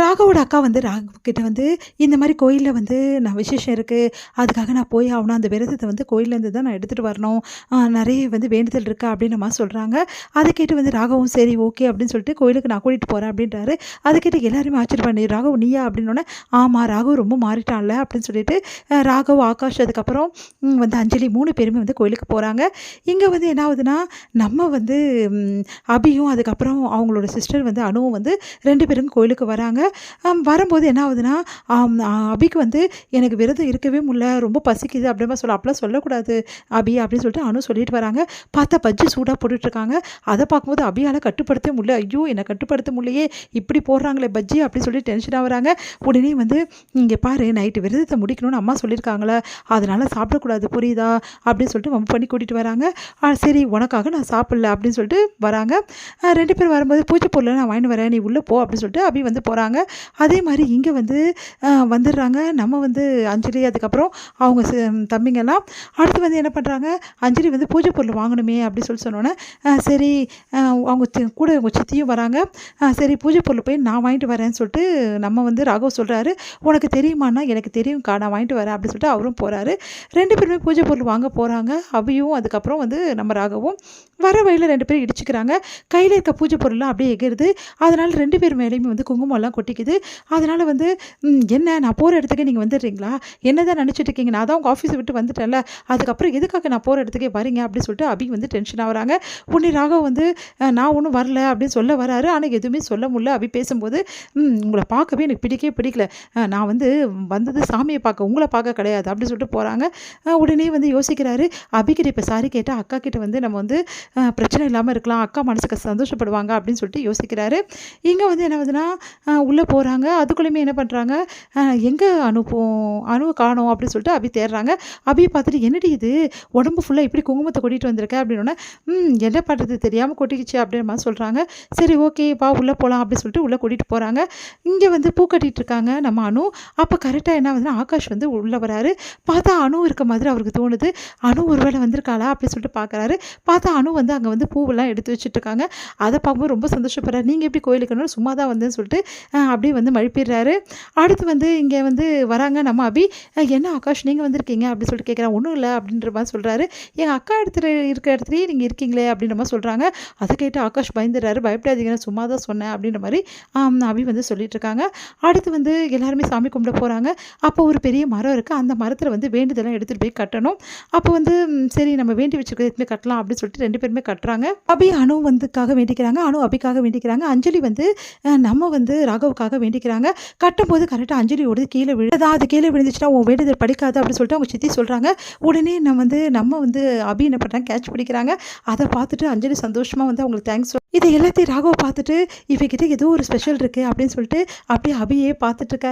ராகவோட அக்கா வந்து ராகவ் கிட்ட வந்து இந்த மாதிரி கோயிலில் வந்து நான் விசேஷம் இருக்குது, அதுக்காக நான் போய் ஆகணும், அந்த விரதத்தை வந்து கோயிலேருந்து தான் நான் எடுத்துகிட்டு வரணும், நிறைய வந்து வேண்டுதல் இருக்கா அப்படின்னு அம்மா சொல்கிறாங்க. அதை கேட்டு வந்து ராகவும் சரி ஓகே அப்படின்னு சொல்லிட்டு கோயிலுக்கு நான் கூட்டிகிட்டு போகிறேன் அப்படின்றாரு. அதை கேட்டு எல்லாருமே ஆச்சரியப்பண்ணி ராகவ் நீயா அப்படின்னோடனே ஆமாம் ராகவ் ரொம்ப மாறிட்டான்ல அப்படின்னு சொல்லிட்டு ராகவ் ஆகாஷ் அதுக்கப்புறம் வந்து அஞ்சலி 3 பேருமே வந்து கோயிலுக்கு போகிறாங்க. இங்கே வந்து என்ன ஆகுதுன்னா நம்ம வந்து அபியும் அதுக்கப்புறம் அவங்களோட சிஸ்டர் வந்து அனுவும் வந்து 2 பேரும் கோயிலுக்கு வராங்க. வரும்போது என்ன ஆகுதுன்னா அபிக்கு வந்து எனக்கு விரதம் இருக்கவே முடியல, ரொம்ப பசிக்குது அப்படிமா அப்பெல்லாம் சொல்லக்கூடாது அபி அப்படின்னு சொல்லிட்டு அனு சொல்லிட்டு வராங்க. பார்த்தா பஜ்ஜி சூடாக போட்டுட்ருக்காங்க. அதை பார்க்கும்போது அபியால் கட்டுப்படுத்த முடியல. ஐயோ என்னை கட்டுப்படுத்த முடியலையே, இப்படி போடுறாங்களே பஜ்ஜி அப்படின்னு சொல்லி டென்ஷனாக வராங்க. உடனே வந்து இங்கே பாரு நைட்டு விரதத்தை முடிக்கணும்னு அம்மா சொல்லியிருக்காங்களே, அதனால் சாப்பிடக்கூடாது புரியுதா அப்படின்னு சொல்லிட்டு மம் பண்ணி கூட்டிகிட்டு வராங்க. சரி உனக்காக நான் சாப்பிடல அப்படின்னு சொல்லிட்டு வராங்க. 2 பேர் வரும்போது பூஜை பொருளை நான் வாங்கிட்டு வரேன் நீ உள்ளே போ அப்படின்னு சொல்லிட்டு அபி வந்து போகிறாங்க. அதே மாதிரி இங்கே வந்து வந்துடுறாங்க நம்ம வந்து அஞ்சலி அதுக்கப்புறம் அவங்க தம்பிங்கெல்லாம். அடுத்து வந்து என்ன பண்ணுறாங்க, அஞ்சலி வந்து பூஜை பொருள் வாங்கணுமே அப்படின்னு சொல்லி சொன்னோன்னே சரி அவங்க கூட அவங்க சித்தியும் வராங்க. சரி பூஜை பொருள் போய் நான் வாங்கிட்டு வரேன்னு சொல்லிட்டு நம்ம வந்து ராகவ் சொல்கிறாரு. உனக்கு தெரியுமாண்ணா எனக்கு தெரியும்க்கா நான் வாங்கிட்டு வரேன் அப்படின்னு சொல்லிட்டு அவரும் போகிறாரு. 2 பேருமே பூஜை பொருள் வாங்க போகிறாங்க. அபியும் அதுக்கப்புறம் வந்து நம்ம ராகவும் வர வழியில் 2 பேரும் இடிச்சுக்கிறாங்க. கையில் இருக்க பூஜை பொருள்லாம் அப்படியே எகிருது. அதனால் 2 பேர் மேலேயுமே வந்து குங்குமம்லாம் கொட்டிக்குது. அதனால் வந்து என்ன நான் போகிற இடத்துக்கு நீங்கள் வந்துடுறீங்களா, என்ன தான் நினச்சிட்டு இருக்கீங்க, நான் தான் உங்கள் ஆஃபீஸை விட்டு வந்துட்டேன்ல, அதுக்கப்புறம் எதுக்காக நான் போகிற இடத்துக்கே வரீங்க அப்படின்னு சொல்லிட்டு அபி வந்து டென்ஷன் ஆகுறாங்க. உடனே ராகவ் வந்து நான் ஒன்றும் வரல அப்படின்னு சொல்ல வராரு. ஆனால் எதுவுமே சொல்ல முடியல. அபி பேசும்போது உங்களை பார்க்கவே எனக்கு பிடிக்கல, நான் வந்து வந்தது சாமியை பார்க்க உங்களை பார்க்க கிடையாது அப்படின்னு சொல்லிட்டு போகிறாங்க. உடனே வந்து யோசிக்கிறாரு, அபிக்கிட்ட இப்போ சாரி கேட்டால் அக்கா கிட்ட வந்து நம்ம வந்து பிரச்சனை இல்லாமல் இருக்கலாம், அக்கா மனசுக்கு சந்தோஷப்படுவாங்க அப்படின்னு சொல்லிட்டு யோசிக்கிறாரு. இங்கே வந்து என்ன ஆகுதுன்னா உள்ளே போகிறாங்க. அதுக்குள்ளேயுமே என்ன பண்ணுறாங்க, எங்கே அணுவை காணோம் அப்படின்னு சொல்லிட்டு அபி தேடுறாங்க. அபியை பார்த்துட்டு என்னடி இது உடம்பு ஃபுல்லாக இப்படி குங்குமத்தை கொட்டிட்டு வந்திருக்க அப்படின்னோடனே என்ன பண்ணுறது தெரியாமல் கொட்டிக்கிச்சு அப்படின்னு மாதிரி சொல்கிறாங்க. சரி ஓகே பா உள்ளே போகலாம் அப்படின்னு சொல்லிட்டு உள்ளே கூட்டிகிட்டு போகிறாங்க. இங்கே வந்து பூ கட்டிகிட்டு இருக்காங்க நம்ம அனு. அப்போ கரெக்டாக என்ன ஆகுதுன்னா ஆகாஷ் வந்து உள்ளே வராரு. பார்த்தா அணு இருக்க மாதிரி அவருக்கு தோணுது. அணு ஒருவேளை வந்திருக்காளா அப்படின்னு சொல்லிட்டு பார்க்குறாரு. பார்த்தா அணு வந்து அங்கே வந்து பூவெல்லாம் எடுத்து வச்சுட்டு இருக்காங்க. அதை பார்க்கும்போது ரொம்ப சந்தோஷப்படுறாரு. நீங்கள் எப்படி கோயிலுக்குன்னு சும்மா தான் வந்தேன்னு சொல்லிட்டு அப்படியே வந்து மழுப்பிடுறாரு. அடுத்து வந்து இங்கே வந்து வராங்க நம்ம அபி. என்ன ஆகாஷ் நீங்கள் வந்திருக்கீங்க அப்படின்னு சொல்லிட்டு கேட்குறான். ஒன்றும் இல்லை அப்படின்ற மாதிரி சொல்கிறாரு. எங்கள் அக்கா இருக்கிற இடத்துலையே நீங்கள் இருக்கீங்களே அப்படின்ற மாதிரி சொல்கிறாங்க. அதை கேட்டு ஆகாஷ் பயந்துடுறாரு. பயப்படாதீங்கன்னு சும்மா தான் சொன்னேன் அப்படின்ற மாதிரி அபி வந்து சொல்லிட்டு இருக்காங்க. அடுத்து வந்து எல்லாருமே சாமி கும்பிட போகிறாங்க. அப்போ ஒரு பெரிய மரம் இருக்குது. அந்த மரத்தில் வந்து வேண்டுதெல்லாம் எடுத்துகிட்டு போய் கட்டணும். அப்போ வந்து சரி நம்ம வேண்டி வச்சுருக்கிறது எதுவுமே கட்டலாம் அப்படின்னு சொல்லிட்டு 2 பேருமே கட்டுறாங்க. அபி அணு வந்துக்காக வேண்டிக்கிறாங்க, அணு அபிக்காக வேண்டிக்கிறாங்க. அஞ்சலி வந்து நம்ம வந்து ராகவுக்காக வேண்டிக்கிறாங்க. கட்டும்போது கரெக்டாக அஞ்சலியோடு கீழே விழுதா, அது கீழே விழுந்துச்சுன்னா உன் வேண்டுதல் படிக்காது அப்படின்னு சொல்லிட்டு அவங்க சித்தி சொல்கிறாங்க. உடனே நம்ம வந்து அபி என்ன பண்ணுறாங்க கேட்ச் பிடிக்கிறாங்க. அதை பார்த்துட்டு அஞ்சலி சந்தோஷமாக வந்து அவங்களுக்கு தேங்க்ஸ். இதை எல்லாத்தையும் ராகவ பார்த்துட்டு இவகிட்ட ஏதோ ஒரு ஸ்பெஷல் இருக்குது அப்படின்னு சொல்லிட்டு அப்படியே அபியே பார்த்துட்டு இருக்காரு.